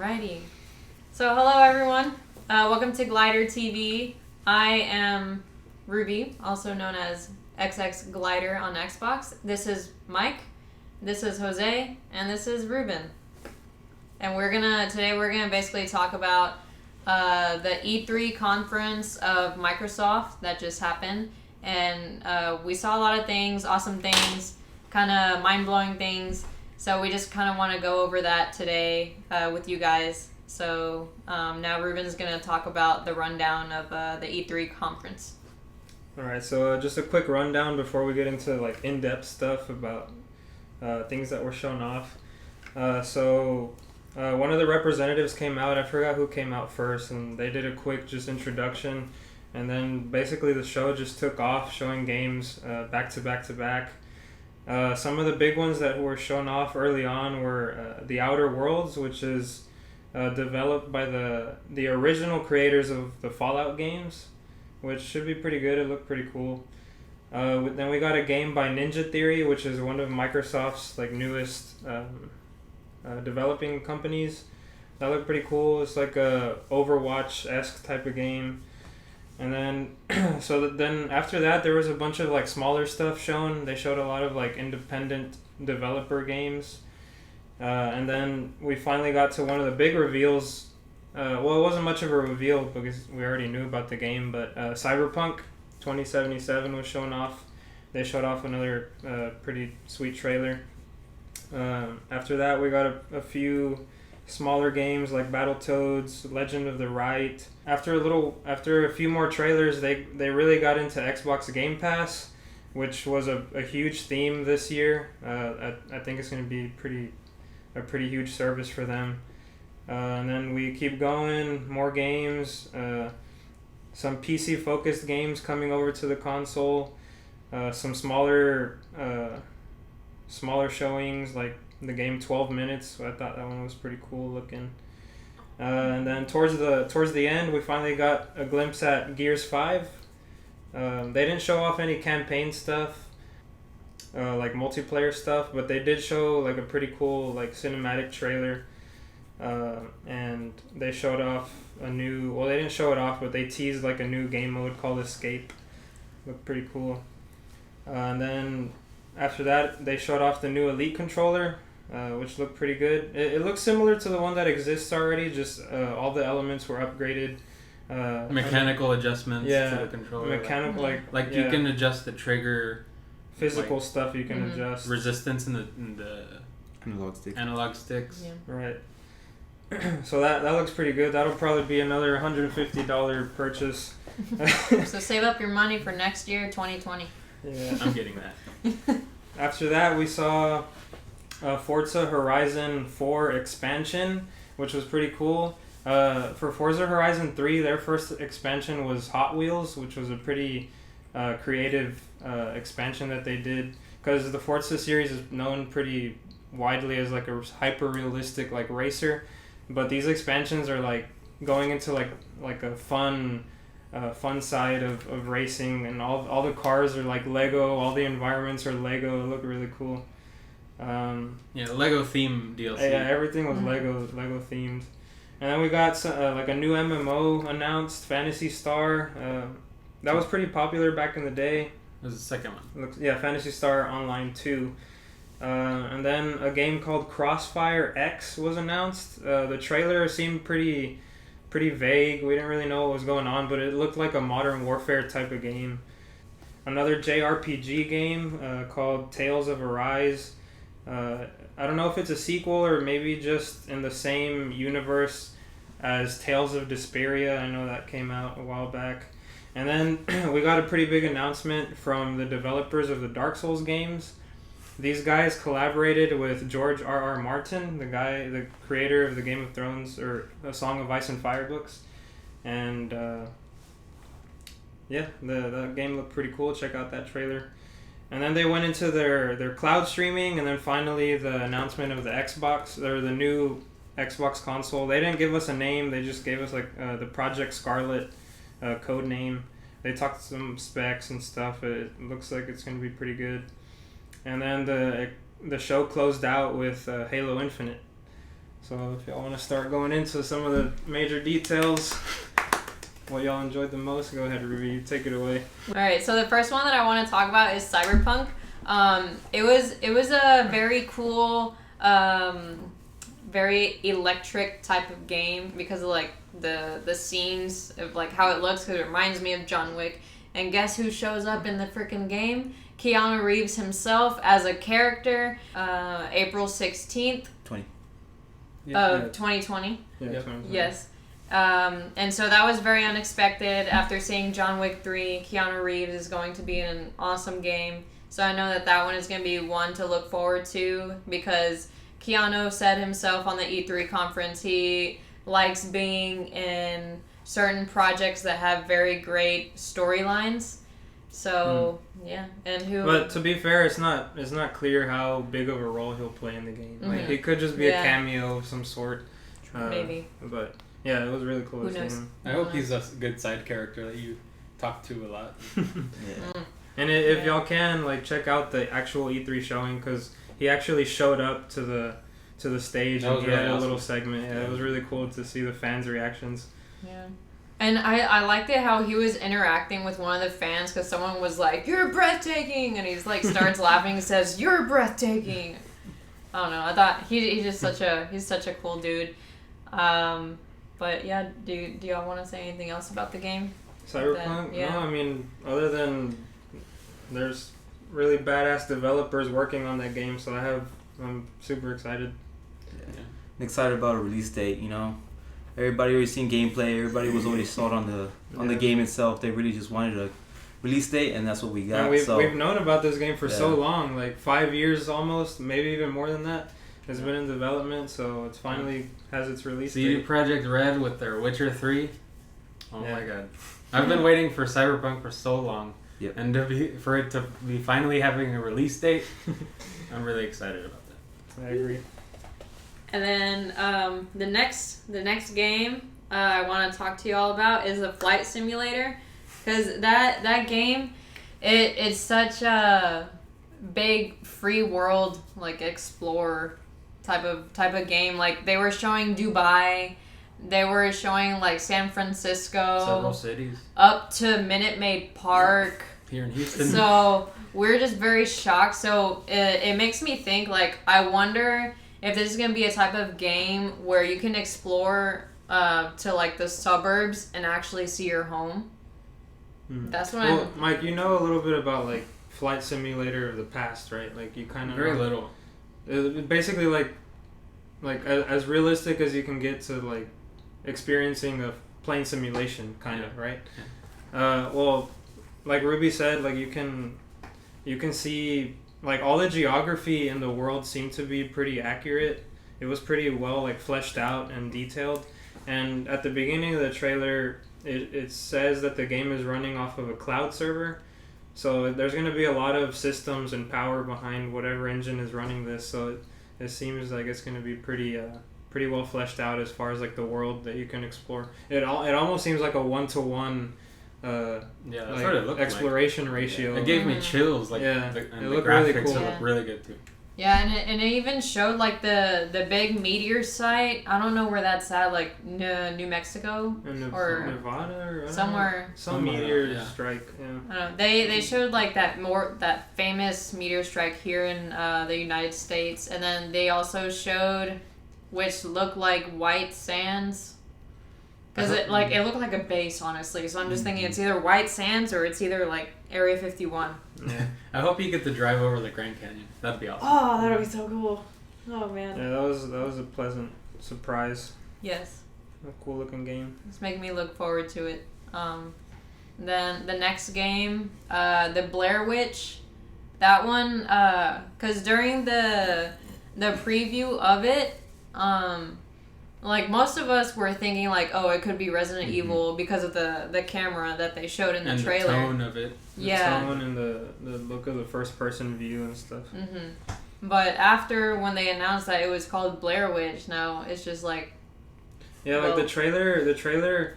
Alrighty. So hello everyone. Welcome to GliiderTV. I am Ruby, also known as XX GLiiDeR on Xbox. This is Mike. This is Jose, and this is Ruben. And today we're gonna basically talk about the E3 conference of Microsoft that just happened, and we saw a lot of things, awesome things, kind of mind-blowing things. So we just kind of want to go over that today with you guys. So now Ruben's going to talk about the rundown of the E3 conference. All right, so just a quick rundown before we get into like in-depth stuff about things that were shown off. One of the representatives came out. I forgot who came out first, and they did a quick just introduction, and then basically the show just took off, showing games back to back to back. Some of the big ones that were shown off early on were The Outer Worlds, which is developed by the original creators of the Fallout games, which should be pretty good. It looked pretty cool. Then we got a game by Ninja Theory, which is one of Microsoft's like newest developing companies. That looked pretty cool. It's like a Overwatch-esque type of game. And then, then after that, there was a bunch of like smaller stuff shown. They showed a lot of like independent developer games. And then we finally got to one of the big reveals. It wasn't much of a reveal because we already knew about the game, but Cyberpunk 2077 was shown off. They showed off another pretty sweet trailer. After that, we got a few smaller games like Battletoads, Legend of the Right. After a few more trailers, they really got into Xbox Game Pass, which was a huge theme this year. I think it's going to be a pretty huge service for them. And then we keep going, more games, some PC focused games coming over to the console, some smaller showings like the game 12 Minutes. So I thought that one was pretty cool looking. And then towards the end, we finally got a glimpse at Gears 5. They didn't show off any campaign stuff, like multiplayer stuff, but they did show like a pretty cool like cinematic trailer. And they showed off they didn't show it off, but they teased like a new game mode called Escape. Looked pretty cool. And then after that, they showed off the new Elite controller, which looked pretty good. It looks similar to the one that exists already, just all the elements were upgraded. Mechanical adjustments to the controller. Like you can adjust the trigger. Physical stuff you can adjust. Resistance in the analog sticks. Yeah. Right. So that looks pretty good. That'll probably be another $150 purchase. So save up your money for next year, 2020. Yeah, I'm getting that. After that, we saw Forza Horizon 4 expansion, which was pretty cool. For Forza Horizon 3, their first expansion was Hot Wheels, which was a pretty creative expansion that they did, because the Forza series is known pretty widely as like a hyper-realistic like racer, but these expansions are like going into like a fun side of racing, and all the cars are like Lego, all the environments are Lego. It looked really cool. Lego theme DLC. Yeah, everything was Lego themed. And then we got like a new MMO announced, Phantasy Star. That was pretty popular back in the day. It was the second one. Phantasy Star Online 2. And then a game called Crossfire X was announced. The trailer seemed pretty vague. We didn't really know what was going on, but it looked like a Modern Warfare type of game. Another JRPG game called Tales of Arise. I don't know if it's a sequel or maybe just in the same universe as Tales of Desperia. I know that came out a while back. And then we got a pretty big announcement from the developers of the Dark Souls games. These guys collaborated with George R.R. Martin, the creator of the Game of Thrones or A Song of Ice and Fire books. And the game looked pretty cool. Check out that trailer. And then they went into their cloud streaming, and then finally the announcement of the Xbox, or the new Xbox console. They didn't give us a name. They just gave us like the Project Scarlet code name. They talked some specs and stuff. It looks like it's going to be pretty good. And then the show closed out with Halo Infinite. So if y'all want to start going into some of the major details, what y'all enjoyed the most, go ahead, Ruby. Take it away. All right. So the first one that I want to talk about is Cyberpunk. It was a very cool, very electric type of game because of like the scenes of like how it looks, because it reminds me of John Wick. And guess who shows up in the freaking game? Keanu Reeves himself as a character. April 16th. 2020. Yeah. Yep. Yes. And so that was very unexpected. After seeing John Wick 3, Keanu Reeves is going to be in an awesome game. So I know that one is going to be one to look forward to, because Keanu said himself on the E3 conference he likes being in certain projects that have very great storylines. So yeah, But to be fair, it's not clear how big of a role he'll play in the game. Like he could just be a cameo of some sort. Maybe. But yeah, it was really cool Who to see knows? him. I hope he's a good side character that you talk to a lot. And if y'all can, like, check out the actual E3 showing, because he actually showed up to the stage and he had a little segment. Yeah, it was really cool to see the fans' reactions. Yeah. And I liked it how he was interacting with one of the fans, because someone was like, "You're breathtaking," and he's like starts laughing and says, "You're breathtaking." I don't know. I thought he's just such a cool dude. But yeah, do y'all want to say anything else about the game? Cyberpunk? Yeah. No, I mean, other than there's really badass developers working on that game, so I'm super excited. Yeah. I'm excited about a release date, you know. Everybody already seen gameplay, everybody was already sold on the game itself. They really just wanted a release date, and that's what we got. And we've known about this game for so long, like 5 years almost, maybe even more than that. It's been in development, so it's finally has its release CD date. Projekt Red with their Witcher 3. Oh Yeah. my god. I've been waiting for Cyberpunk for so long. Yep. And for it to be finally having a release date, I'm really excited about that. I agree. And then the next game I want to talk to you all about is the Flight Simulator, because that game it's such a big free world, like explorer type of game. Like they were showing Dubai, they were showing like San Francisco, Several cities up to Minute Maid Park. here in Houston. So we're just very shocked. So it makes me think, like, I wonder if this is going to be a type of game where you can explore to like the suburbs and actually see your home. That's what Mike, you know a little bit about like Flight Simulator of the past, right? Like you kind of Very little. Basically, like as realistic as you can get to like experiencing a plane simulation, kind of, right? Yeah. Well, like Ruby said, like you can see like all the geography in the world seemed to be pretty accurate. It was pretty well like fleshed out and detailed. And at the beginning of the trailer, it says that the game is running off of a cloud server. So there's going to be a lot of systems and power behind whatever engine is running this. So it seems like it's going to be pretty well fleshed out as far as like the world that you can explore. It almost seems like a 1-to-1 that's like what it looked exploration like. ratio. It gave me chills. Like it the looked graphics really cool. look really good too. Yeah, and it even showed like the big meteor site. I don't know where that's at, like New Mexico or Nevada or somewhere. Some meteor strike. Yeah. I don't know. They showed like that famous meteor strike here in the United States, and then they also showed which looked like white sands. Because it looked like a base, honestly. So I'm just thinking it's either white sands or it's either like Area 51. Yeah. I hope you get to drive over the Grand Canyon. That'd be awesome. Oh, that would be so cool. Oh man. Yeah, that was a pleasant surprise. Yes. A cool looking game. It's making me look forward to it. Then the next game, the Blair Witch, that one, because during the preview of it, like most of us were thinking like, oh, it could be Resident Evil because of the camera that they showed in the trailer. The tone of it. The tone and the look of the first person view and stuff. But after when they announced that it was called Blair Witch, now it's just like. Yeah, like the trailer.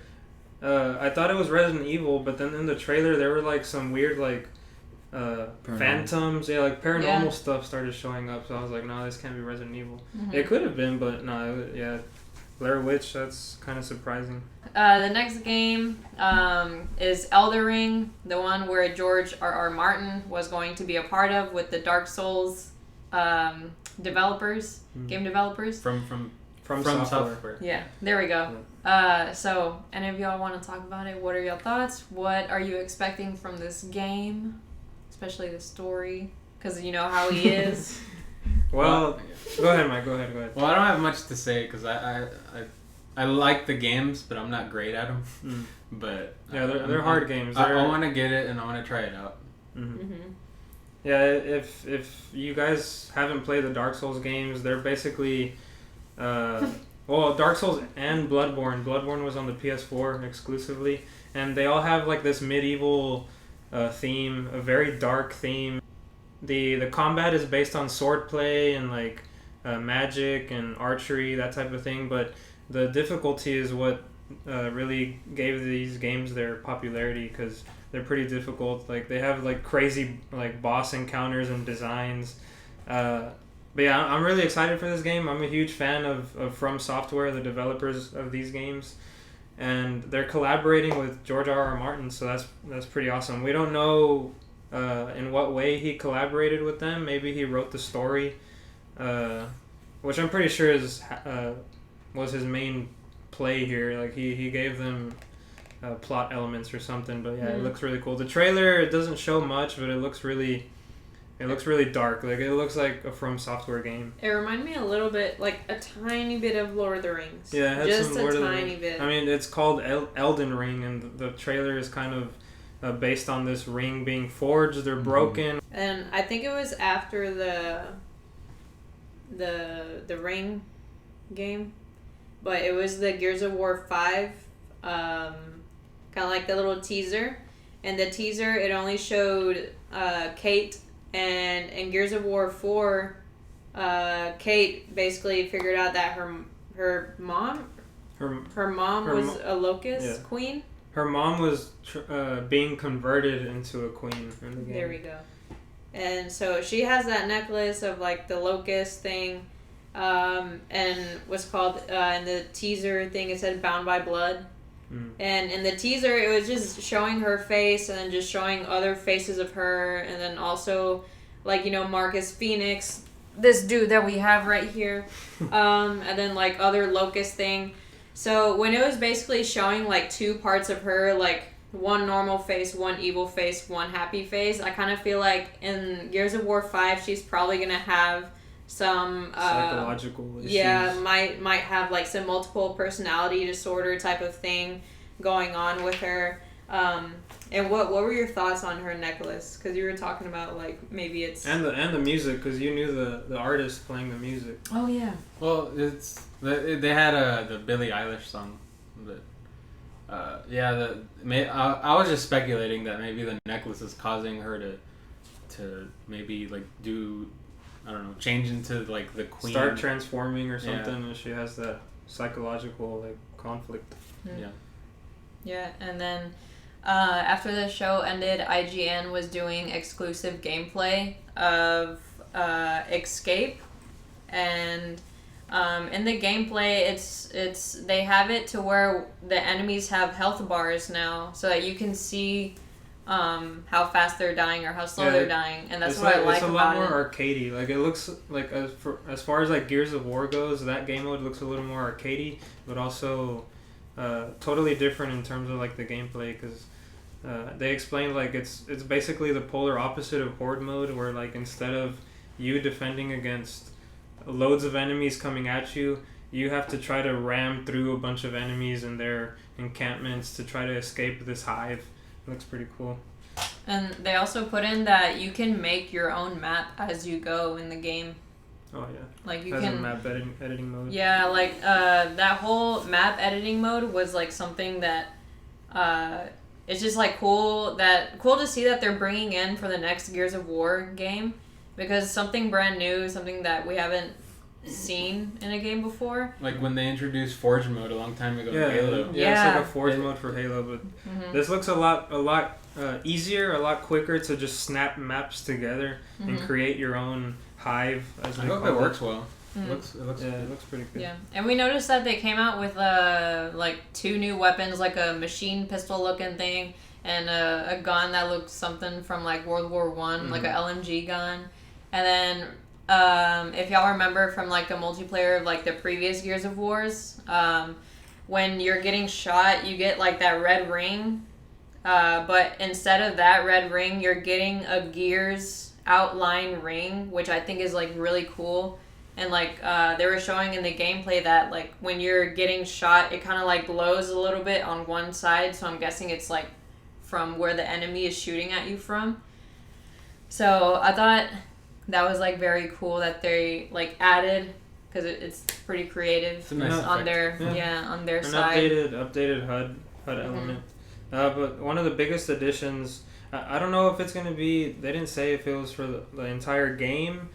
I thought it was Resident Evil, but then in the trailer there were like some weird like phantoms. Yeah, like paranormal Yeah. stuff started showing up. So I was like, no, this can't be Resident Evil. Mhm. It could have been, but no, yeah. Blair Witch, that's kind of surprising. The next game is Elder Ring, the one where George R.R. Martin was going to be a part of with the Dark Souls developers, game developers. From software. Yeah, there we go. So, any of y'all want to talk about it? What are your thoughts? What are you expecting from this game? Especially the story, because you know how he is. Well, go ahead, Mike. Go ahead. Well, I don't have much to say because I like the games, but I'm not great at them. But yeah, they're hard games. I want to get it and I want to try it out. Yeah, if you guys haven't played the Dark Souls games, they're basically, well, Dark Souls and Bloodborne. Bloodborne was on the PS4 exclusively, and they all have like this medieval theme, a very dark theme. The combat is based on swordplay and like magic and archery, that type of thing, but the difficulty is what really gave these games their popularity, because they're pretty difficult. Like they have like crazy like boss encounters and designs. But yeah, I'm really excited for this game. I'm a huge fan of From Software, the developers of these games, and they're collaborating with George R.R. Martin, so that's pretty awesome. We don't know in what way he collaborated with them. Maybe he wrote the story, which I'm pretty sure was his main play here. Like he gave them plot elements or something. But yeah, it looks really cool. The trailer, it doesn't show much, but it looks really dark. Like it looks like a From Software game. It reminded me a little bit, like a tiny bit of Lord of the Rings. Yeah, it had just some Lord a of the tiny Rings. bit. I mean, it's called Elden Ring, and the trailer is kind of based on this ring being forged. They're broken. And I think it was after the Ring game, but it was the Gears of War 5, kind of like the little teaser. And the teaser, it only showed Kate, and in Gears of War 4, Kate basically figured out that her mom was a locust queen. Her mom was being converted into a queen in the game. There we go. And so she has that necklace of like the locust thing, and what's called in the teaser thing, it said "Bound by Blood." And in the teaser, it was just showing her face and then just showing other faces of her, and then also like, you know, Marcus Phoenix, this dude that we have right here, and then like other locust thing. So when it was basically showing like two parts of her, like one normal face, one evil face, one happy face, I kind of feel like in Gears of War 5, she's probably going to have some psychological issues. Yeah, might have like some multiple personality disorder type of thing going on with her. And what were your thoughts on her necklace? Because you were talking about like maybe it's and the music, because you knew the artist playing the music. Oh yeah. Well, they had the Billie Eilish song, but I was just speculating that maybe the necklace is causing her to maybe like do, I don't know, change into like the queen, start transforming or something, and she has that psychological like conflict. Yeah, and then after the show ended, IGN was doing exclusive gameplay of Escape, and in the gameplay, it's they have it to where the enemies have health bars now, so that you can see how fast they're dying or how slow they're dying, and that's what I like about it. It's a lot more arcadey. Like it looks like as far as like Gears of War goes, that game mode looks a little more arcadey, but also totally different in terms of like the gameplay, because they explained like it's basically the polar opposite of Horde mode, where like instead of you defending against loads of enemies coming at you, you have to try to ram through a bunch of enemies and their encampments to try to escape this hive. It looks pretty cool. And they also put in that you can make your own map as you go in the game. Oh yeah. Like you Has can a map editing mode. Yeah, like that whole map editing mode was like something that it's just like cool to see that they're bringing in for the next Gears of War game, because something brand new, something that we haven't seen in a game before. Like when they introduced Forge mode a long time ago Yeah, in Halo. it's Yeah. like a Forge mode for Halo, but this looks a lot easier, a lot quicker to just snap maps together and create your own hive. As I they hope call it works well. Mm. It looks Yeah, it looks pretty good. Yeah, and we noticed that they came out with like 2 new weapons, like a machine pistol looking thing and a gun that looked something from like World War One, like a LMG gun. And then if y'all remember from like the multiplayer of like the previous Gears of Wars, when you're getting shot, you get like that red ring. But instead of that red ring, you're getting a Gears outline ring, which I think is like really cool. And like they were showing in the gameplay that like when you're getting shot, it kind of like glows a little bit on one side. So I'm guessing it's like from where the enemy is shooting at you from. So I thought that was like very cool that they like added, because it's pretty creative. It's a nice on effect. their on their An side. updated HUD element. But one of the biggest additions, I don't know if it's gonna be. They didn't say if it was for the entire game.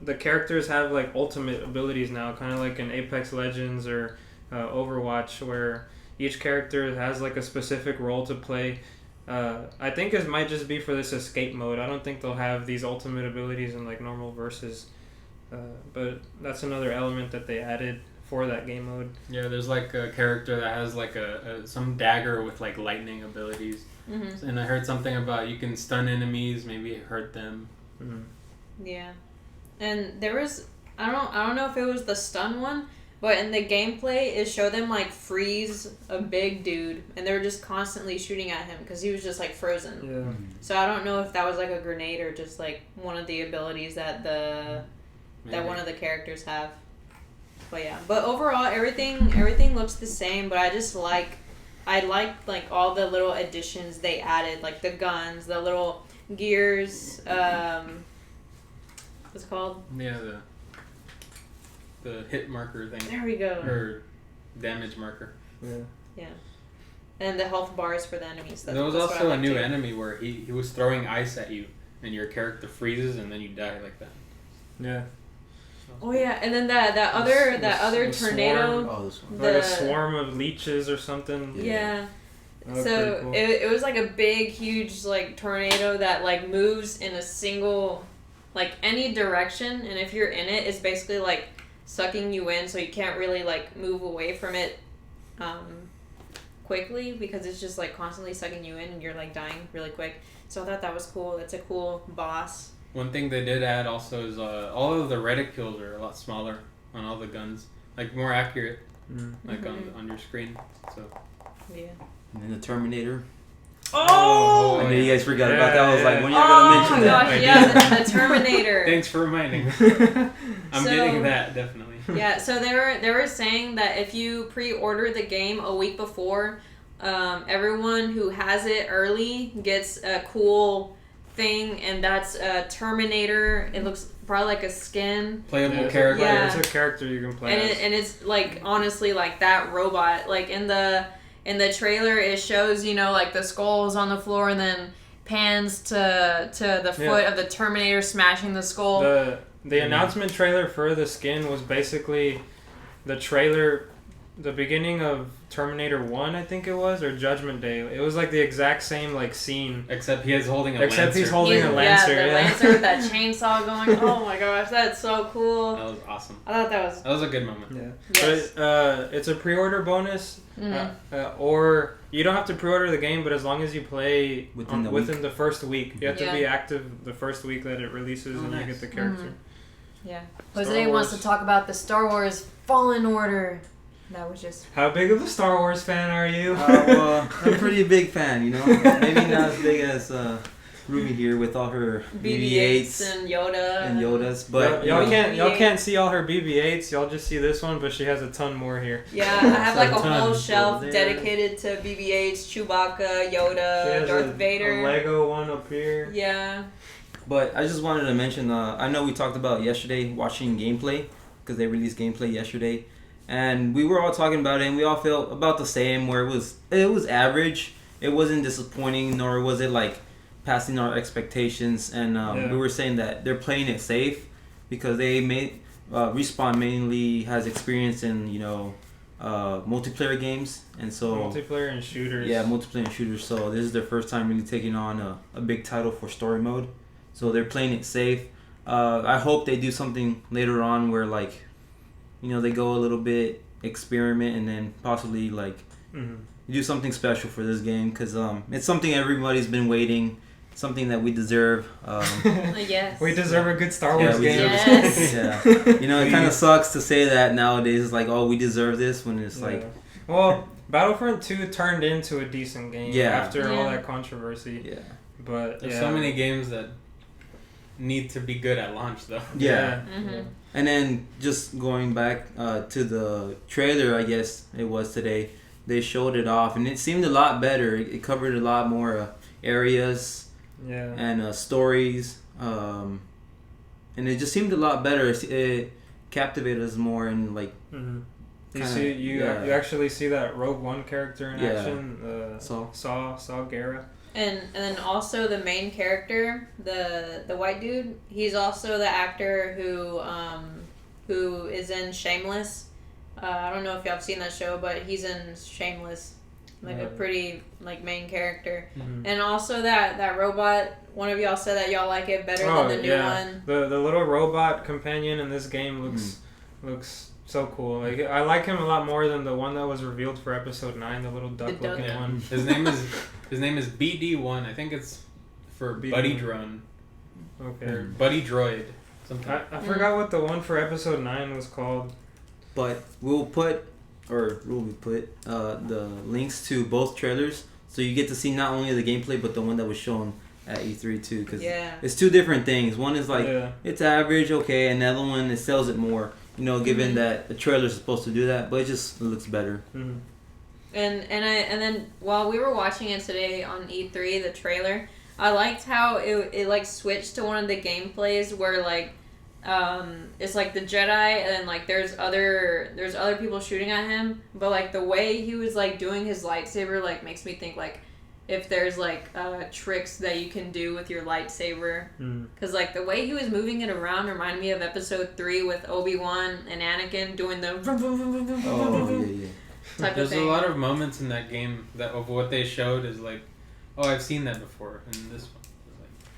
The characters have like ultimate abilities now, kind of like in Apex Legends or Overwatch, where each character has like a specific role to play. I think it might just be for this escape mode. I don't think they'll have these ultimate abilities in like normal versus. But that's another element that they added for that game mode. Yeah, there's like a character that has like some dagger with like lightning abilities. And I heard something about you can stun enemies, maybe hurt them. Yeah. And there was I don't know if it was the stun one, but in the gameplay it showed them like freeze a big dude, and they were just constantly shooting at him because he was just like frozen. Yeah. So I don't know if that was like a grenade or just like one of the abilities that that one of the characters have. But yeah, but overall everything looks the same, but I like like all the little additions they added, like the guns, the little gears, what's it called? Yeah, the hit marker thing. There we go. Or damage marker. Yeah. And the health bars for the enemies. There was also a new enemy where he was throwing ice at you, and your character freezes, and then you die like that. Yeah. Oh yeah, and then that other tornado. Oh, this one. Like a swarm of leeches or something. Yeah. That looked So pretty cool. it was like a big, huge like tornado that like moves in a single, like any direction, and if you're in it, it's basically like sucking you in, so you can't really like move away from it quickly, because it's just like constantly sucking you in and you're like dying really quick. So I thought that was cool. It's a cool boss. One thing they did add also is all of the reticules are a lot smaller on all the guns, like more accurate, like on your screen. So Yeah. And then the Terminator. Oh! I knew you guys forgot about that. I was Yeah. like, when y'all gonna mention my that? gosh, yeah, the Terminator. Thanks for reminding me. I'm So- getting that definitely. Yeah, so they were saying that if you pre-order the game a week before, everyone who has it early gets a cool thing, and that's a Terminator. It looks probably like a skin, Playable character. Yeah. It's a character you can play as. and it's like honestly like that robot. Like in the trailer, it shows like the skulls on the floor, and then pans to the foot of the Terminator smashing the skull. The announcement trailer for the skin was basically the trailer, the beginning of Terminator 1, I think it was, or Judgment Day. It was like the exact same like scene. Except he is holding a lancer. Except he's holding a lancer. Yeah, the lancer with that chainsaw going. Oh my gosh, that's so cool. That was awesome. I thought that was a good moment. Yeah. Yes. But it's a pre-order bonus, or you don't have to pre-order the game, but as long as you play within the first week, you have to be active the first week that it releases, and you get the character. Yeah. Star Jose wants Wars. to talk about the Star Wars Fallen Order. That was just... How big of a Star Wars fan are you? Well, I'm a pretty big fan, Maybe not as big as Ruby here with all her BB-8s and Yoda. And Yodas, but y'all can't see all her BB-8s. Y'all just see this one, but she has a ton more here. Yeah, I have like a whole Tons shelf over there. dedicated to BB-8s, Chewbacca, She Yoda, has Darth a Vader. Lego one up here. Yeah. But I just wanted to mention, I know we talked about yesterday watching gameplay, because they released gameplay yesterday, and we were all talking about it, and we all felt about the same, where it was average. It wasn't disappointing, nor was it like passing our expectations, and we were saying that they're playing it safe, because they made Respawn mainly has experience in multiplayer games, and so multiplayer and shooters. Yeah, multiplayer and shooters. So this is their first time really taking on a big title for story mode. So they're playing it safe. I hope they do something later on where they go a little bit experiment and then possibly do something special for this game, because it's something everybody's been waiting, something that we deserve. Yes. We deserve a good Star Wars game. Yes. Yeah. It kind of sucks to say that nowadays. It's like, oh, we deserve this, when it's like... Well, Battlefront 2 turned into a decent game after all Yeah. that controversy. Yeah. But There's so many games that need to be good at launch, though. Yeah. Mm-hmm. And then just going back to the trailer, I guess it was today, they showed it off, and it seemed a lot better. It covered a lot more areas and stories, and it just seemed a lot better. It captivated us more, and like... Mm-hmm. You actually see that Rogue One character in action, Saw Gerrera. And then also the main character, the white dude, he's also the actor who is in Shameless. I don't know if y'all have seen that show, but he's in Shameless, a pretty main character. Mm-hmm. And also that robot. One of y'all said that y'all like it better than the new one. The little robot companion in this game looks so cool. Like, I like him a lot more than the one that was revealed for episode 9, the little duck-looking one. His name is BD1. I think it's for BD1. Buddy Drone. Okay. Or Buddy Droid. I forgot what the one for episode 9 was called. But we'll put the links to both trailers, so you get to see not only the gameplay but the one that was shown at E3 too, because it's two different things. One is it's average, okay, and the other one, it sells it more. Given that the trailer is supposed to do that, but it looks better. Mm-hmm. And then while we were watching it today on E3, the trailer, I liked how it switched to one of the gameplays where it's the Jedi, and then there's other people shooting at him, but the way he was doing his lightsaber makes me think if there's tricks that you can do with your lightsaber, because the way he was moving it around reminded me of episode 3 with Obi-Wan and Anakin doing the type There's of thing. a lot of moments in that game that of what they showed is I've seen that before in this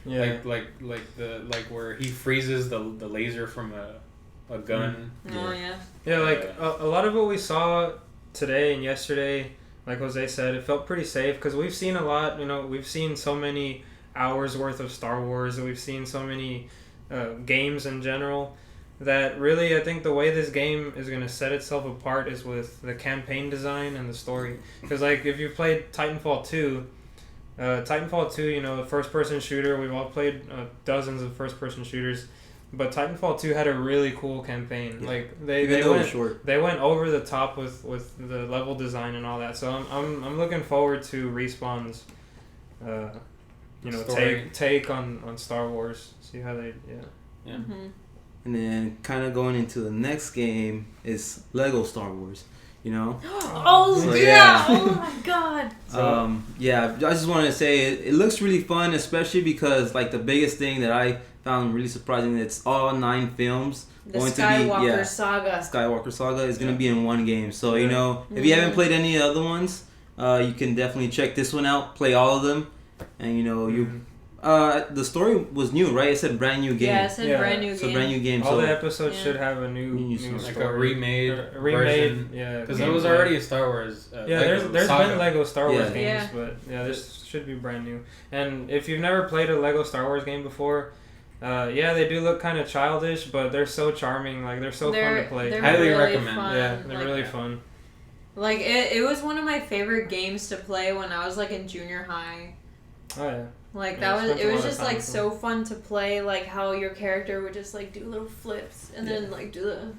one. Like where he freezes the laser from a gun. A lot of what we saw today and yesterday, like Jose said, it felt pretty safe, because we've seen a lot. We've seen so many hours worth of Star Wars, and we've seen so many games in general, that really I think the way this game is going to set itself apart is with the campaign design and the story. Because if you played Titanfall 2, the first-person shooter, we've all played dozens of first-person shooters, but Titanfall 2 had a really cool campaign. Yeah. They went over the top with the level design and all that. So I'm looking forward to Respawn's take on Star Wars. See how they Mm-hmm. And then kind of going into the next game is Lego Star Wars. Oh my god! I just wanted to say it looks really fun, especially because the biggest thing that I found really surprising, it's all 9 films. The Skywalker Saga. Skywalker Saga is going to be in one game. So if you haven't played any other ones, you can definitely check this one out. Play all of them, and the story was new, right? It said brand new game. Yeah, it said brand new game. So brand new game. All the episodes should have a new story. A remade version. Because there was already a Star Wars. There's been Lego Star Wars games, Yeah. but this should be brand new. And if you've never played a Lego Star Wars game before, they do look kind of childish, but they're so charming. They're so fun to play. They're Highly really recommend. Fun. Yeah, they're really fun. It was one of my favorite games to play when I was in junior high. Oh yeah. It was just so fun to play, how your character would just do little flips and then do the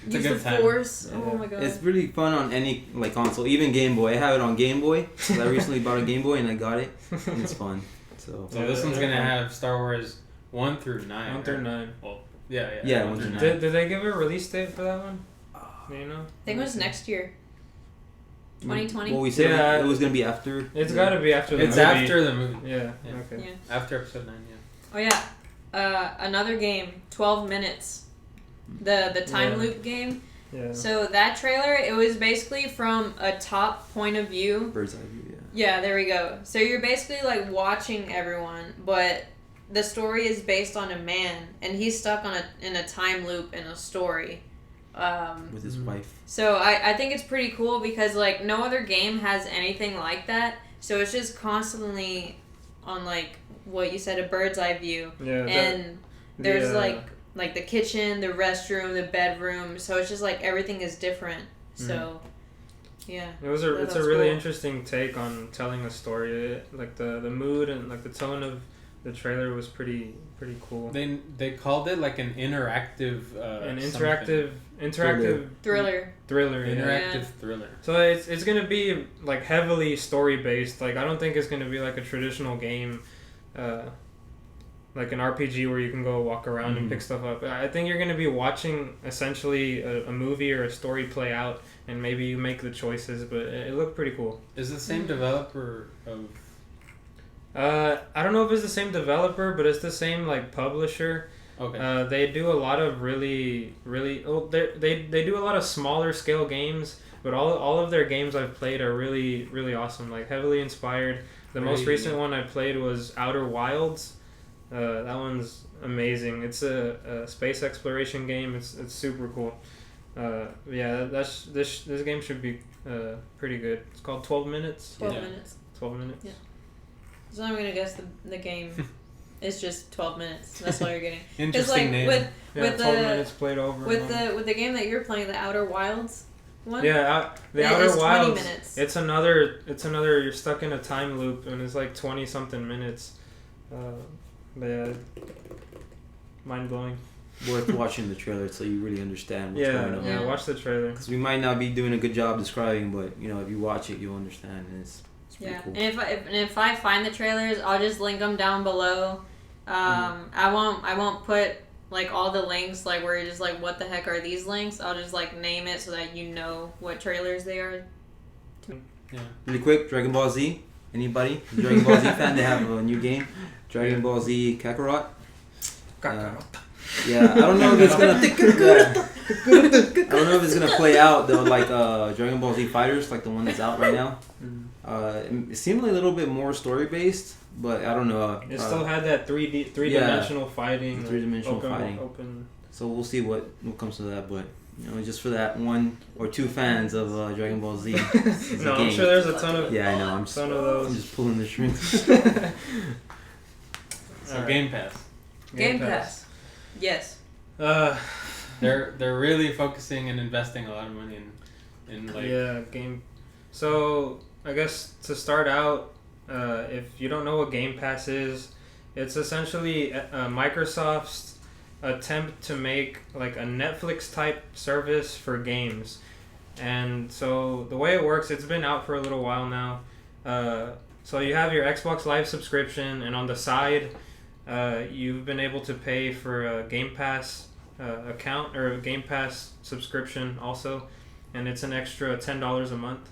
use the force. Yeah. Oh my god. It's really fun on any console, even Game Boy. I have it on Game Boy. I recently bought a Game Boy and I got it. And it's fun. So this one's gonna have Star Wars 1 through 9. 1 through 9. Well, 1 through 9. Did they give a release date for that one? Do you know? I think it was next year. 2020. Well, we said it was gonna be after. It's got to be after the movie. It's after the movie. Yeah. Okay. Yeah. After episode 9. Yeah. Oh yeah. another game, 12 Minutes, the time loop game. Yeah. So that trailer, it was basically from a top point of view. Bird's eye view, yeah. Yeah, there we go. So you're basically like watching everyone, but the story is based on a man, and he's stuck in a time loop in a story. With his wife. So I think it's pretty cool because like no other game has anything like that. So it's just constantly on like what you said, a bird's eye view. Yeah. And there's like the kitchen, the restroom, the bedroom. So it's just like everything is different. So yeah. It's a really interesting take on telling a story. Like the mood and like the tone of the trailer was pretty cool. They called it like an interactive thriller. Interactive thriller. So it's gonna be like heavily story based. Like I don't think it's gonna be like a traditional game, like an RPG where you can go walk around and pick stuff up. I think you're gonna be watching essentially a movie or a story play out, and maybe you make the choices. But it looked pretty cool. Is it the same developer of? I don't know if it's the same developer, but it's the same like publisher. Okay. They do a lot of really they do a lot of smaller scale games, but all of their games I've played are really awesome, like heavily inspired. The most recent one I played was Outer Wilds. That one's amazing. It's a space exploration game. It's super cool. This game should be pretty good. It's called 12 Minutes. 12 Minutes. 12 Minutes. Yeah. So I'm gonna guess the game is just 12 minutes. That's all you're getting. Interesting name. With 12 minutes played over. With the game that you're playing, the Outer Wilds one. Yeah, the Outer Wilds. 20 minutes. It's another. You're stuck in a time loop, and it's like 20 something minutes. But yeah, mind blowing. Worth watching the trailer so you really understand what's going on. Yeah, watch the trailer. Because we might not be doing a good job describing, but if you watch it, you'll understand. And it's pretty cool. And if I find the trailers, I'll just link them down below. I won't put like all the links like where you're just like, what the heck are these links? I'll just like name it so that you know what trailers they are. Yeah. Really quick, Dragon Ball Z. Anybody? Dragon Ball Z fan? They have a new game, Dragon Ball Z Kakarot. Yeah, I don't know if it's gonna play out though, like Dragon Ball Z Fighters, like the one that's out right now. It seemed like a little bit more story based, but I don't know. It still had that three dimensional fighting. Open. So we'll see what comes to that, but just for that one or two fans of Dragon Ball Z. No, I'm sure there's a ton of. Yeah, I know. I'm just pulling the strings. So Game Pass. Game Pass. Yes. They're really focusing and investing a lot of money in like game. So I guess to start out, if you don't know what Game Pass is, it's essentially Microsoft's attempt to make like a Netflix type service for games. And so the way it works, it's been out for a little while now. So you have your Xbox Live subscription, and on the side, you've been able to pay for a Game Pass account or a Game Pass subscription also, and it's an extra $10 a month.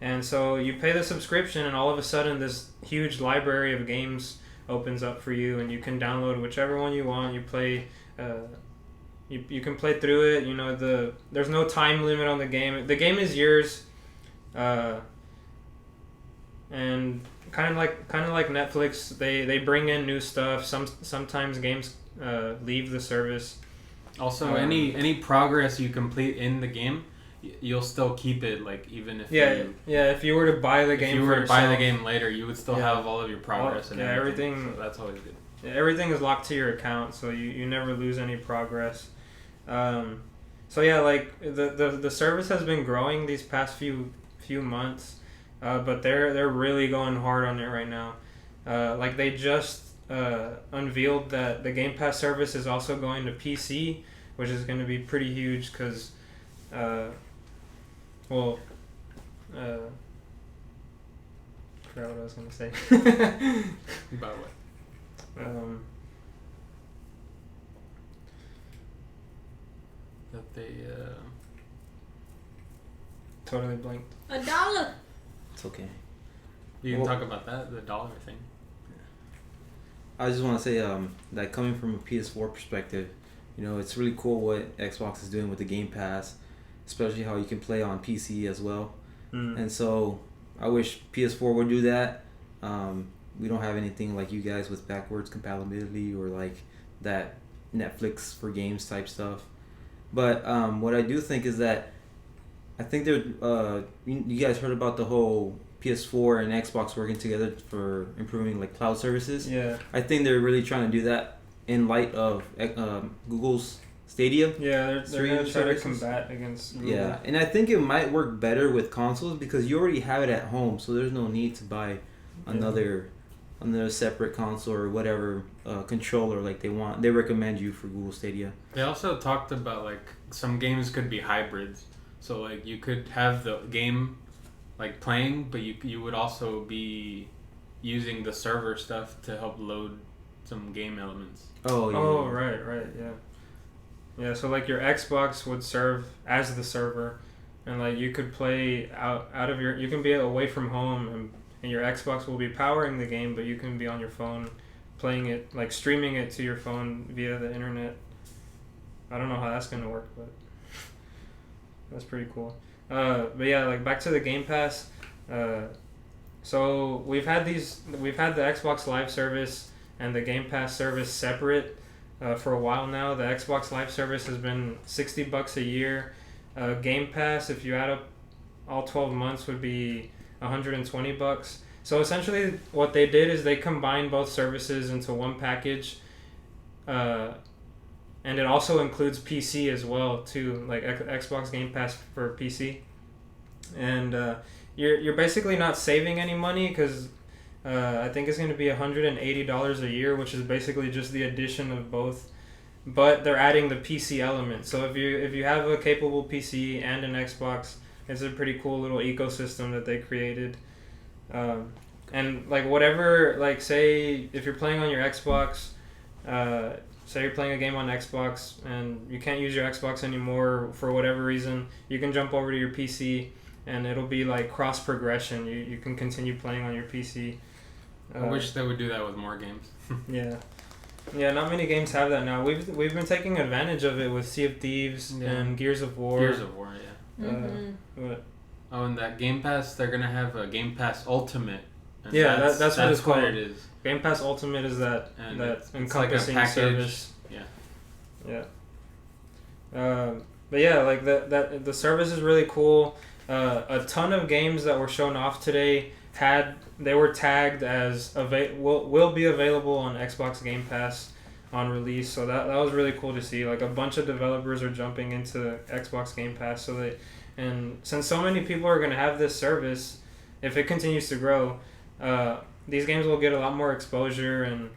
And so you pay the subscription, and all of a sudden this huge library of games opens up for you, and you can download whichever one you want. You play, you can play through it. There's no time limit on the game. The game is yours, and kind of like Netflix, they bring in new stuff. Sometimes games leave the service. Also, any progress you complete in the game, you'll still keep it. Like even if if you were to buy the game, if you were to buy the game later, you would still have all of your progress and everything. So that's always good. Yeah, everything is locked to your account, so you never lose any progress. So yeah, like the service has been growing these past few months. But they're really going hard on it right now. Like they just unveiled that the Game Pass service is also going to PC, which is going to be pretty huge because, I forgot what I was going to say. About what? That they totally blanked. $1. It's okay. You can talk about that, the dollar thing. I just want to say that coming from a PS4 perspective, you know, it's really cool what Xbox is doing with the Game Pass, especially how you can play on PC as well. And so I wish PS4 would do that. We don't have anything like you guys with backwards compatibility or like that Netflix for games type stuff. But what I do think is that I think you guys heard about the whole PS4 and Xbox working together for improving like cloud services. Yeah. I think they're really trying to do that in light of Google's Stadia. Yeah, they're going to try to services. combat against Google. Yeah, and I think it might work better with consoles because you already have it at home, so there's no need to buy another separate console or whatever controller like they recommend you for Google Stadia. They also talked about like some games could be hybrids, so like you could have the game like playing, but you would also be using the server stuff to help load some game elements. Oh yeah. Oh right, yeah. Yeah, so like your Xbox would serve as the server, and like you could play out of your, you can be away from home, and your Xbox will be powering the game, but you can be on your phone playing it, like streaming it to your phone via the internet. I don't know how that's gonna work, but that's pretty cool. But yeah, like back to the Game Pass. So we've had the Xbox Live service and the Game Pass service separate for a while now. The Xbox Live service has been $60 a year. Game Pass, if you add up all 12 months, would be $120. So essentially, what they did is they combined both services into one package, and it also includes PC as well too, like Xbox Game Pass for PC. And you're basically not saving any money because I think it's going to be $180 a year, which is basically just the addition of both, but they're adding the PC element. So if you have a capable PC and an Xbox, it's a pretty cool little ecosystem that they created. And like whatever, like say if you're playing on your Xbox, say you're playing a game on Xbox and you can't use your Xbox anymore for whatever reason, you can jump over to your PC and it'll be like cross progression. You can continue playing on your PC. I wish they would do that with more games. Yeah, not many games have that now. We've been taking advantage of it with Sea of Thieves and Gears of War. Gears of War, yeah. What? Oh, and that Game Pass, they're gonna have a Game Pass Ultimate. And Yeah, that's what it's called. It is. Game Pass Ultimate is that And that it's encompassing like a package. service. Yeah. But yeah, like that the service is really cool. A ton of games that were shown off today they were tagged as will be available on Xbox Game Pass on release. So that was really cool to see. Like a bunch of developers are jumping into Xbox Game Pass and since so many people are going to have this service, if it continues to grow, these games will get a lot more exposure, and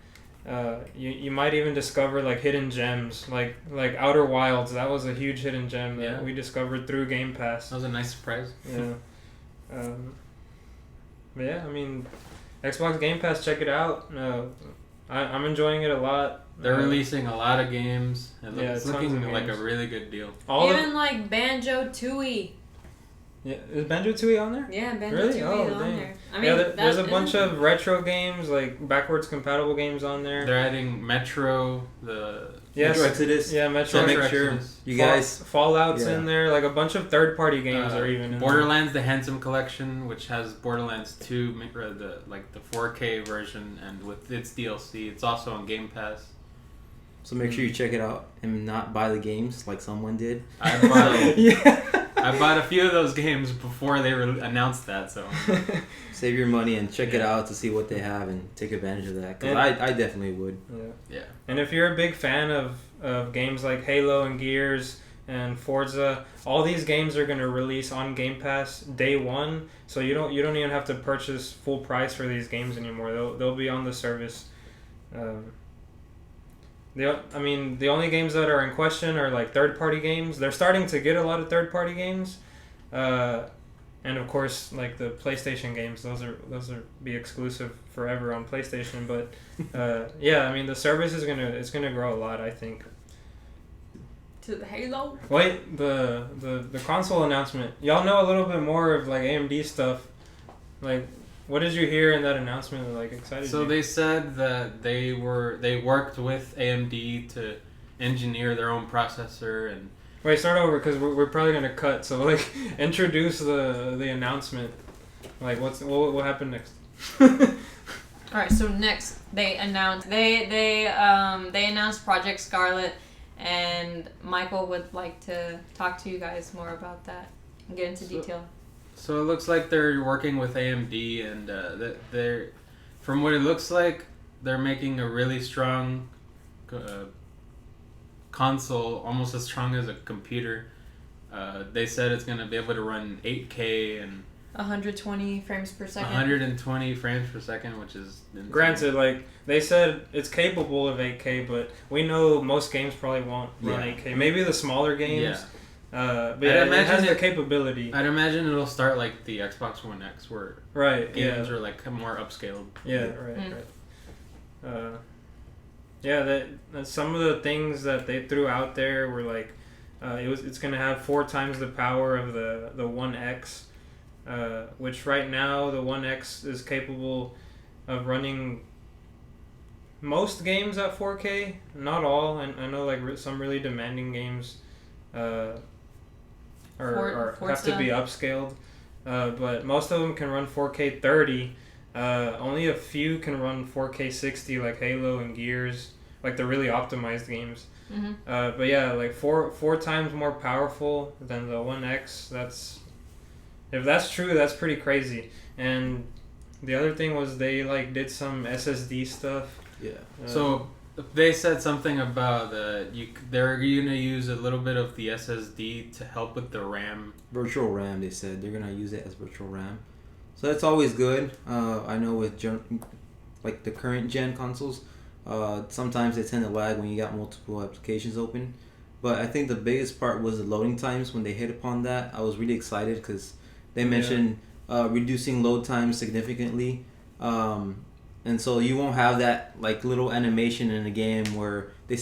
you might even discover like hidden gems, like Outer Wilds. That was a huge hidden gem that we discovered through Game Pass. That was a nice surprise. Yeah. But yeah, I mean, Xbox Game Pass, check it out. I'm enjoying it a lot. They're releasing a lot of games. It's tons looking of like a games. really good deal. Even like Banjo-Tooie. Yeah, is Banjo-Tooie on there? Yeah, Banjo-Tooie Really? is Oh, on dang. there. I mean, there's a bunch of retro games, like backwards compatible games on there. They're adding Metro, Yes. Metro Exodus. Yeah, Metro. So make Metro sure Exodus. you guys. Fallout's Yeah. in there. Like a bunch of third-party games are even in Borderlands: The Handsome Collection, which has Borderlands 2, the 4K version, and with its DLC. It's also on Game Pass. So make sure you check it out and not buy the games like someone did. I bought, Yeah. I bought a few of those games before they announced that, so Save your money and check it Yeah. out to see what they have and take advantage of that. Because And- I definitely would. yeah. And if you're a big fan of games like Halo and Gears and Forza, all these games are going to release on Game Pass day one. So you don't even have to purchase full price for these games anymore. They'll be on the service. The only games that are in question are like third-party games. They're starting to get a lot of third-party games, and of course, like the PlayStation games. Those are be exclusive forever on PlayStation. But yeah, I mean the service is gonna grow a lot, I think. To the Halo. Wait, the console announcement. Y'all know a little bit more of like AMD stuff. Like, what did you hear in that announcement that like excited you? So they said that they worked with AMD to engineer their own processor and. Wait, start over because we're probably gonna cut. So like, introduce the announcement. Like, what happened next? All right. So next, they announced they announced Project Scarlet, and Michael would like to talk to you guys more about that and get into detail. So it looks like they're working with AMD, and they're, from what it looks like, they're making a really strong console, almost as strong as a computer. They said it's going to be able to run 8K and 120 frames per second. 120 frames per second, which is insane. Granted, like they said, it's capable of 8K, but we know most games probably won't run 8K. Maybe the smaller games. But yeah, it has the capability. I'd imagine it'll start like the Xbox One X, where games are like more upscaled. Yeah, right. That some of the things that they threw out there were like, it's gonna have 4 times the power of the One X, which right now the One X is capable of running most games at 4K. Not all, and I know like some really demanding games. Or have to be upscaled, but most of them can run 4K 30. Only a few can run 4K 60, like Halo and Gears, like the really optimized games. Mm-hmm. But yeah, like four times more powerful than the One X. If that's true, that's pretty crazy. And the other thing was they like did some SSD stuff. Yeah. So they said something about they're going to use a little bit of the SSD to help with the RAM. Virtual RAM, they said. They're going to use it as virtual RAM. So that's always good. I know with like the current gen consoles, sometimes they tend to lag when you got multiple applications open. But I think the biggest part was the loading times. When they hit upon that, I was really excited because they mentioned reducing load times significantly. And so you won't have that like little animation in the game where they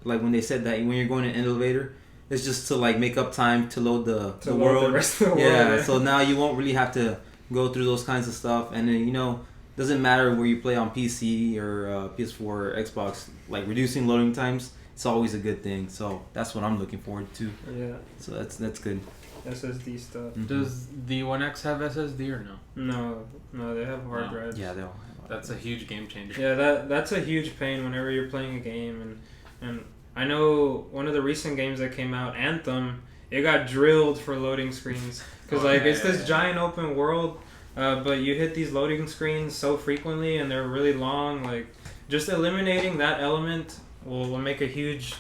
like when they said that when you're going in an elevator, it's just to like make up time to load the world. The rest of the world. Yeah, so now you won't really have to go through those kinds of stuff. And then doesn't matter where you play on PC or PS4 or Xbox. Like reducing loading times, it's always a good thing. So that's what I'm looking forward to. Yeah. So that's good. SSD stuff. Mm-hmm. Does the One X have SSD or no? No, they have hard drives. Yeah, they all have. That's a huge game changer. Yeah, that's a huge pain whenever you're playing a game, and I know one of the recent games that came out, Anthem, it got drilled for loading screens because it's this giant open world, but you hit these loading screens so frequently and they're really long. Like just eliminating that element will make a huge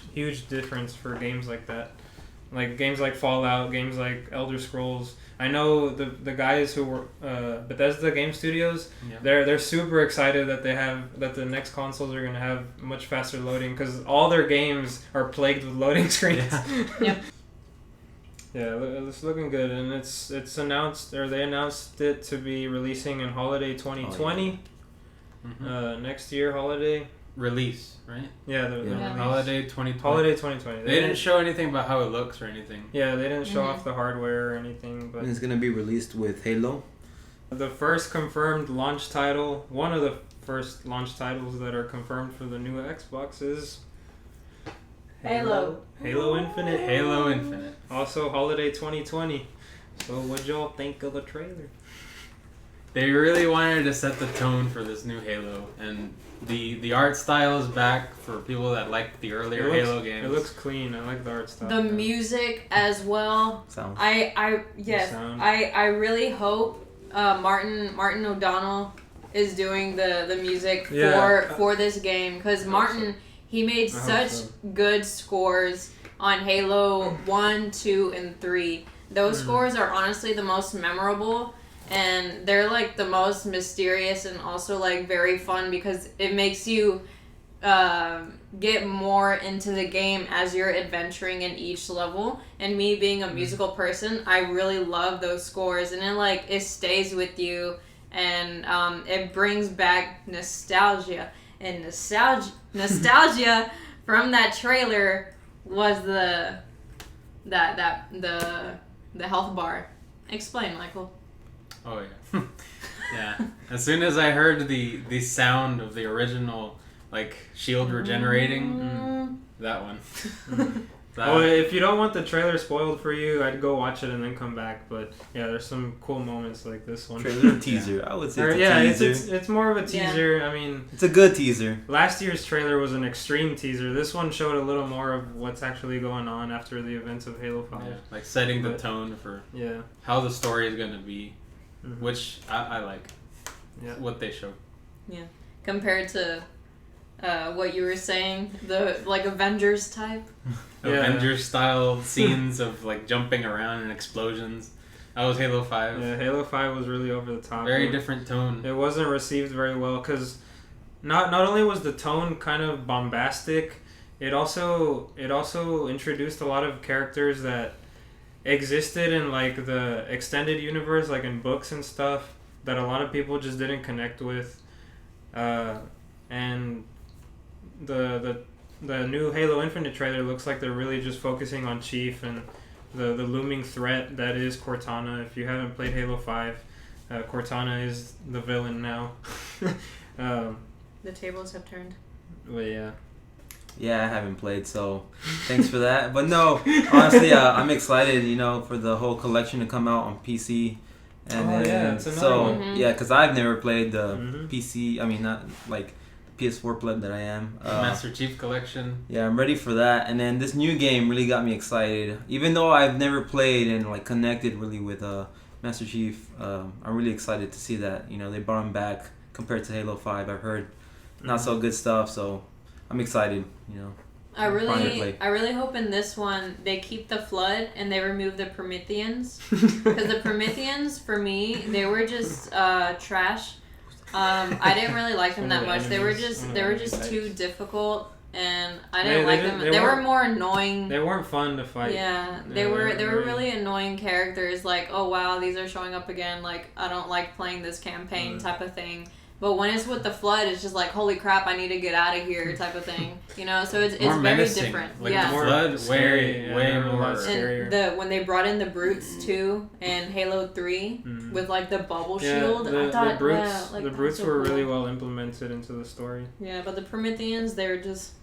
difference for games like that, like games like Fallout, games like Elder Scrolls. I know the guys who were Bethesda Game Studios. Yeah. They're super excited that the next consoles are gonna have much faster loading because all their games are plagued with loading screens. Yeah. Yeah, it's looking good, and it's announced, or they announced it to be releasing in holiday 2020. Mm-hmm. Next year holiday release, right? Yeah, the release. Holiday 2020. Holiday 2020. They didn't show anything about how it looks or anything. Yeah, they didn't show off the hardware or anything. But and it's gonna be released with Halo. The first confirmed launch title, one of the first launch titles that are confirmed for the new Xbox is Halo Infinite. Halo Infinite. Also holiday 2020. So what'd y'all think of the trailer? They really wanted to set the tone for this new Halo, and the art style is back for people that like the earlier Halo games. It looks clean. I like the art style. The music as well. Sound. I really hope Martin O'Donnell is doing the music for this game, because Martin, he made such good scores on Halo 1, 2, and 3. Those scores are honestly the most memorable, and they're like the most mysterious and also like very fun because it makes you get more into the game as you're adventuring in each level. And me being a musical person, I really love those scores, and it stays with you, and it brings back nostalgia. And nostalgia from that trailer was the health bar. Explain, Michael. Oh yeah. Yeah. As soon as I heard the sound of the original like shield regenerating, that one. Well, if you don't want the trailer spoiled for you, I'd go watch it and then come back. But yeah, there's some cool moments like this one. Trailer teaser. I would say it's a teaser. It's more of a teaser. Yeah. I mean, it's a good teaser. Last year's trailer was an extreme teaser. This one showed a little more of what's actually going on after the events of Halo 5. Yeah, like setting the tone for how the story is going to be, which I like. Yeah, what they showed. Yeah, compared to what you were saying, the like Avengers type. Avengers style scenes of like jumping around and explosions. That was Halo 5. Yeah, Halo 5 was really over the top. Very different tone. It wasn't received very well because not only was the tone kind of bombastic, it also introduced a lot of characters that existed in like the extended universe, like in books and stuff, that a lot of people just didn't connect with, and the new Halo Infinite trailer looks like they're really just focusing on Chief and the looming threat that is Cortana. If you haven't played Halo 5, Cortana is the villain now. The tables have turned. But yeah. Yeah, I haven't played, so thanks for that. But no, honestly, I'm excited, for the whole collection to come out on PC. And it's another one. Yeah, because I've never played the PC. I mean, not like PS4 pleb that I am. Master Chief Collection. Yeah, I'm ready for that. And then this new game really got me excited. Even though I've never played and like connected really with Master Chief, I'm really excited to see that. They brought him back compared to Halo 5. I've heard not so good stuff, so I'm excited. I really hope in this one they keep the Flood and they remove the Prometheans, because the Prometheans for me they were just trash. I didn't really like them that much. They were just too difficult, and I didn't like them. They were more annoying. They weren't fun to fight. Yeah, they were really annoying characters. Like, oh wow, these are showing up again. Like, I don't like playing this campaign type of thing. But when it's with the Flood, it's just like, holy crap, I need to get out of here type of thing. So it's more very menacing. different. Like yeah. the Flood, way more scarier. And when they brought in the Brutes too in Halo 3 with like the bubble shield, I thought the Brutes were really well implemented into the story. Yeah, but the Prometheans, they're just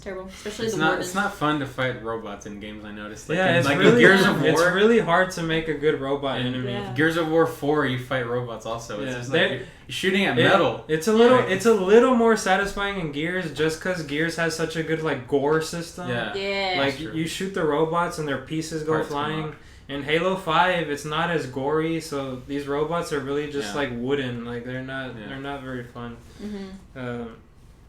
terrible, especially the Wardens. It's not fun to fight robots in games, I noticed. Like it's like really, Gears of War. It's really hard to make a good robot enemy. Yeah. Gears of War 4, you fight robots also. It's just like you're shooting at metal. It's a little more satisfying in Gears just because Gears has such a good like gore system. Yeah. Like you shoot the robots and their pieces go flying. In Halo 5, it's not as gory, so these robots are really just like wooden. Like they're not very fun.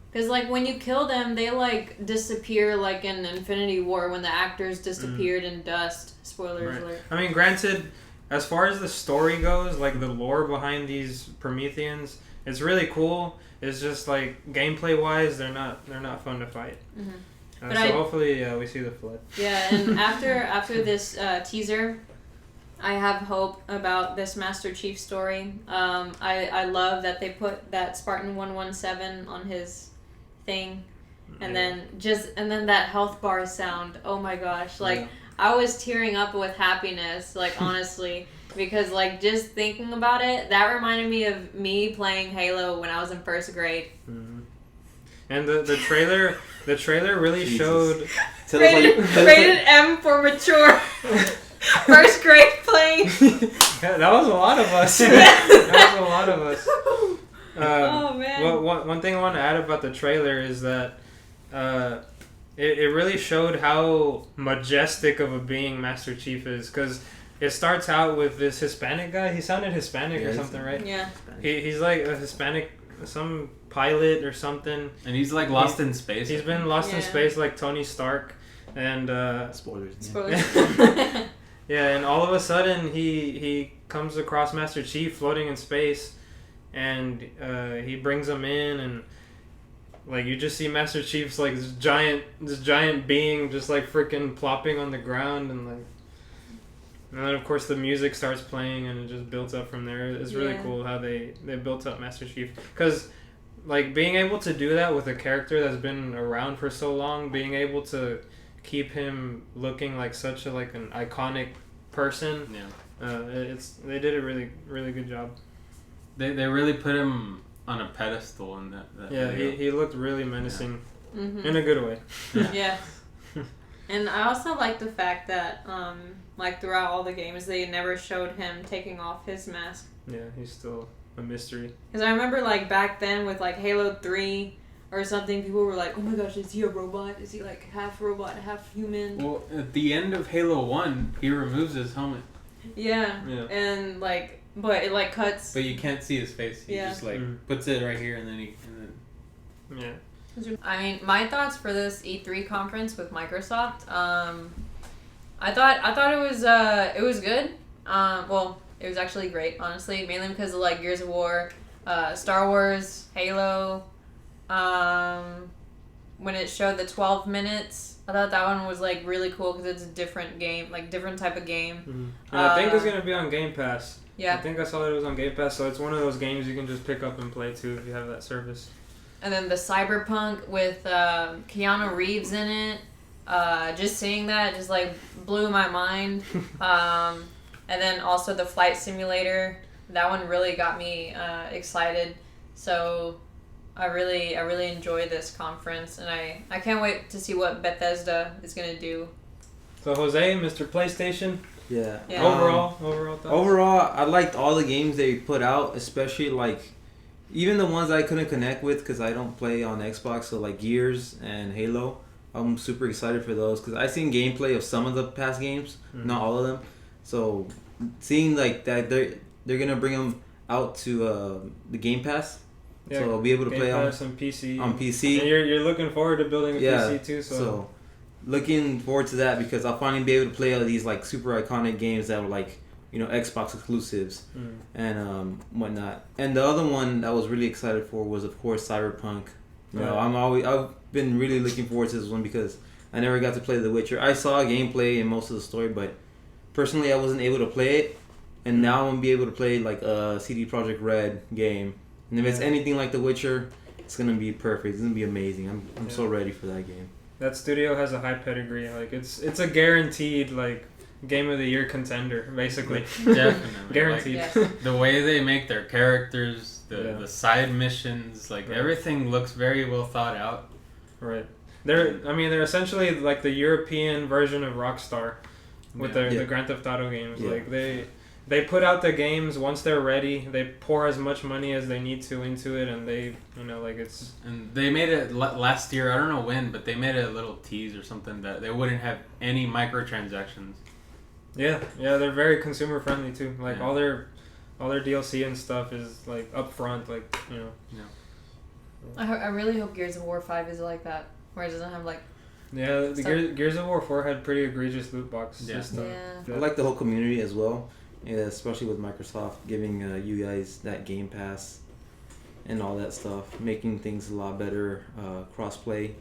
Because, like, when you kill them, they, like, disappear, like, in Infinity War when the actors disappeared in dust. Spoilers alert. I mean, granted, as far as the story goes, like, the lore behind these Prometheans, it's really cool. It's just, like, gameplay-wise, they're not fun to fight. But hopefully we see the Flood. Yeah, and after this teaser, I have hope about this Master Chief story. I love that they put that Spartan 117 on his thing, and then that health bar sound. Oh my gosh, like I was tearing up with happiness, like honestly, because like just thinking about it, that reminded me of me playing Halo when I was in first grade. And the trailer really showed rated M for mature. First grade playing. That was a lot of us. That was a lot of us. Oh man. One thing I want to add about the trailer is that it really showed how majestic of a being Master Chief is, because it starts out with this Hispanic guy. He sounded Hispanic or something, right? Yeah. He's like a Hispanic, some pilot or something. And he's like lost in space. He's been lost in space like Tony Stark. And spoilers. Yeah, and all of a sudden he comes across Master Chief floating in space, and he brings him in, and like you just see Master Chief's like this giant being just like freaking plopping on the ground, and then of course the music starts playing and it just builds up from there. It's really cool how they built up Master Chief, because like being able to do that with a character that's been around for so long, being able to keep him looking like such an iconic person, They did a really good job. They really put him on a pedestal in that yeah, video. he looked really menacing Mm-hmm. in a good way. Yeah. And I also like the fact that, like, throughout all the games, they never showed him taking off his mask. Yeah, he's still a mystery. Because I remember, like, back then with, like, Halo 3 or something, people were like, oh my gosh, is he a robot? Is he, like, half robot, half human? Well, at the end of Halo 1, he removes his helmet. Yeah. Yeah. And, like, but it, like, cuts. But you can't see his face. He just, like, puts it right here and then Yeah. I mean, my thoughts for this E3 conference with Microsoft, I thought it was good. Well, it was actually great, honestly, mainly because of, like, Gears of War, Star Wars, Halo. When it showed the 12 minutes, I thought that one was, like, really cool because it's a different game, like, different type of game. Mm-hmm. And I think it's gonna be on Game Pass. Yeah. I think I saw that it was on Game Pass, so it's one of those games you can just pick up and play too if you have that service. And then the Cyberpunk with Keanu Reeves in it. Just seeing that just, like, blew my mind. And then also the Flight Simulator. That one really got me excited. So I really enjoy this conference, and I can't wait to see what Bethesda is gonna do. So Jose, Mr. PlayStation. Yeah. Overall thoughts? Overall, I liked all the games they put out, especially like even the ones I couldn't connect with because I don't play on Xbox. So like Gears and Halo, I'm super excited for those because I've seen gameplay of some of the past games, not all of them. So seeing like that they're gonna bring them out to the Game Pass. Yeah, so I'll be able to Game play Pass on PC. On PC. And you're looking forward to building a PC too. So looking forward to that because I'll finally be able to play all these like super iconic games that were like, you know, Xbox exclusives and whatnot. And the other one that I was really excited for was of course Cyberpunk. You know, I've been really looking forward to this one because I never got to play The Witcher. I saw gameplay and most of the story, but personally I wasn't able to play it. And now I'm gonna be able to play like a CD Projekt Red game. And if it's anything like The Witcher, it's gonna be perfect. It's gonna be amazing. I'm so ready for that game. That studio has a high pedigree. Like it's a guaranteed like Game of the Year contender, basically. Definitely. Guaranteed. Like, the way they make their characters, the side missions, like everything looks very well thought out. Right. They're essentially like the European version of Rockstar with the Grand Theft Auto games. Yeah. Like they put out the games once they're ready. They pour as much money as they need to into it, and they, you know, like it's. And they made it last year. I don't know when, but they made a little tease or something that they wouldn't have any microtransactions. Yeah, they're very consumer friendly too. Like all their DLC and stuff is like upfront, like, you know. I really hope Gears of War 5 is like that, where it doesn't have like. Yeah, the Gears of War 4 had pretty egregious loot box system. Yeah. I like the whole community as well. Yeah, especially with Microsoft giving you guys that Game Pass and all that stuff, making things a lot better, cross-play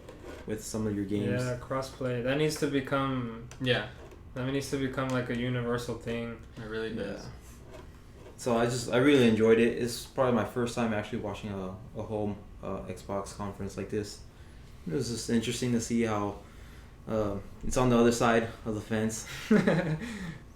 with some of your games. Yeah, cross-play. That needs to become... Yeah. That needs to become like a universal thing. It really does. Yeah. So I really enjoyed it. It's probably my first time actually watching a home Xbox conference like this. It was just interesting to see how it's on the other side of the fence.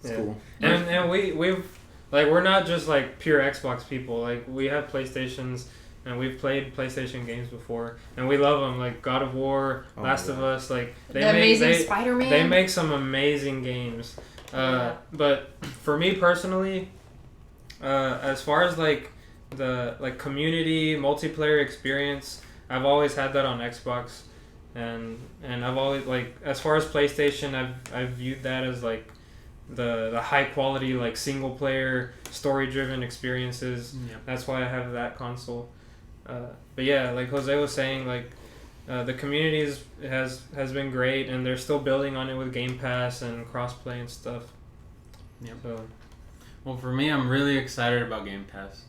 It's cool. And we've like, we're not just like pure Xbox people. Like, we have PlayStations and we've played PlayStation games before and we love them. Like God of War, Last of Us. Like Amazing Spider-Man. They make some amazing games. But for me personally, as far as like the community multiplayer experience, I've always had that on Xbox, and I've always, like, as far as PlayStation, I've viewed that as like the high quality, like, single player story driven experiences. That's why I have that console. But yeah, like Jose was saying, like the community has been great, and they're still building on it with Game Pass and crossplay and stuff. So, well, for me, I'm really excited about Game Pass,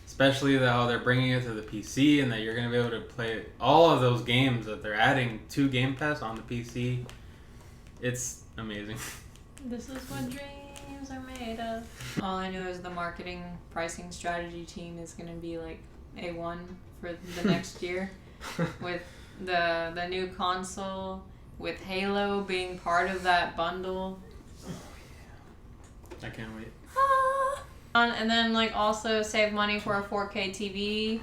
especially how they're bringing it to the PC and that you're going to be able to play all of those games that they're adding to Game Pass on the PC. It's amazing. This is what dreams are made of. All I know is the marketing pricing strategy team is going to be like A1 for the next year with the new console, with Halo being part of that bundle. I can't wait. And then like also save money for a 4K TV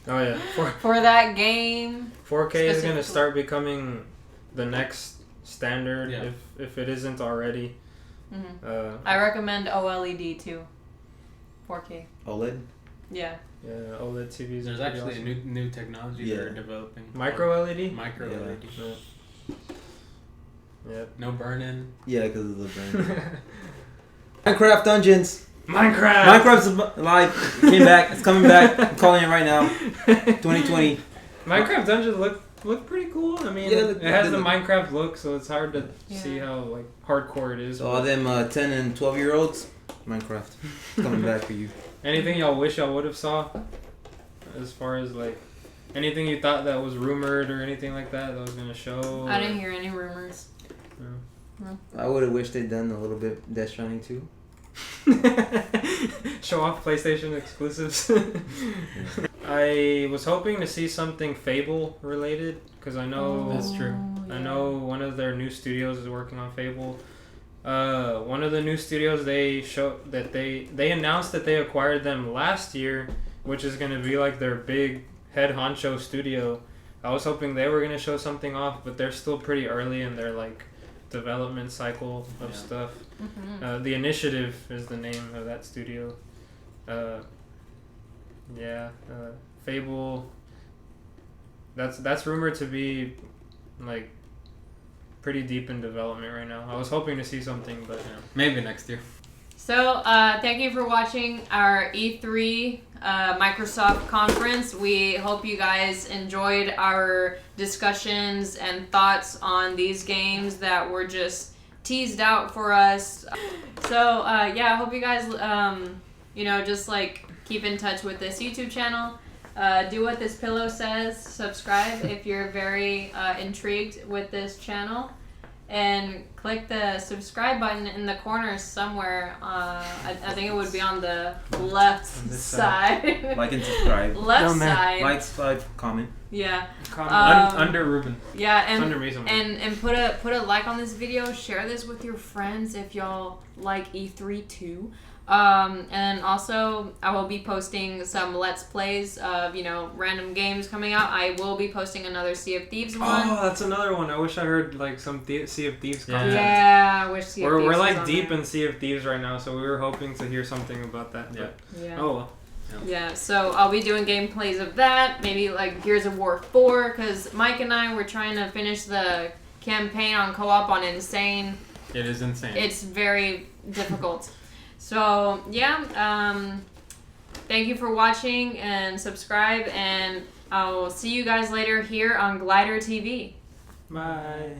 Oh yeah, for that game. 4K is Specifically. gonna start becoming the next standard Yeah. if it isn't already. I recommend OLED too. 4K. OLED. Yeah. Yeah, OLED TVs. There's are actually pretty a new technology Yeah. they're developing. Micro LED. Micro Yeah. LED. Yep. No burn-in. Yeah, because of the brand. Minecraft Dungeons. Minecraft. Minecraft's live. It came back. It's coming back. I'm calling it right now. 2020. Minecraft Dungeons look pretty cool. I mean, Yeah, it has the look- Minecraft look, so it's hard to Yeah. see how like hardcore it is. So all them 10 and 12-year-olds, Minecraft. It's coming back for you. Anything y'all wish y'all would have saw, as far as like anything you thought that was rumored or anything like that was gonna show. I didn't hear any rumors. I would have wished they'd done a little bit Death Stranding too. Show off PlayStation exclusives. I was hoping to see something Fable related because I know That's true. I know one of their new studios is working on Fable. One of the new studios they announced that they acquired them last year, which is gonna be like their big head honcho studio. I was hoping they were gonna show something off, but they're still pretty early in their like development cycle of Yeah. stuff. Mm-hmm. The Initiative is the name of that studio. Fable. That's rumored to be like pretty deep in development right now. I was hoping to see something, but Yeah. Maybe next year. So, thank you for watching our E3 Microsoft conference. We hope you guys enjoyed our discussions and thoughts on these games that were just teased out for us. So, yeah, I hope you guys, just like keep in touch with this YouTube channel. Do what this pillow says. Subscribe if you're very intrigued with this channel. And click the subscribe button in the corner somewhere. I think it would be on the left On this side. Like and subscribe. Left Down there. side. Like, subscribe, comment. Yeah. under Ruben. Yeah, It's under me somewhere. and put a like on this video. Share this with your friends if y'all like E3 too. And also I will be posting some Let's Plays of random games coming out. I will be posting another Sea of Thieves one. Oh, that's another one. I wish I heard like some Sea of Thieves Yeah. content. Yeah, I wish Sea of Thieves We're was like on deep there. in Sea of Thieves right now, so we were hoping to hear something about that. Yeah. Yeah. Oh well. Yeah, so I'll be doing gameplays of that, maybe like Gears of War 4, because Mike and I were trying to finish the campaign on co-op on Insane. It is insane. It's very difficult. So, yeah, thank you for watching and subscribe, and I'll see you guys later here on GliiDeR TV. Bye.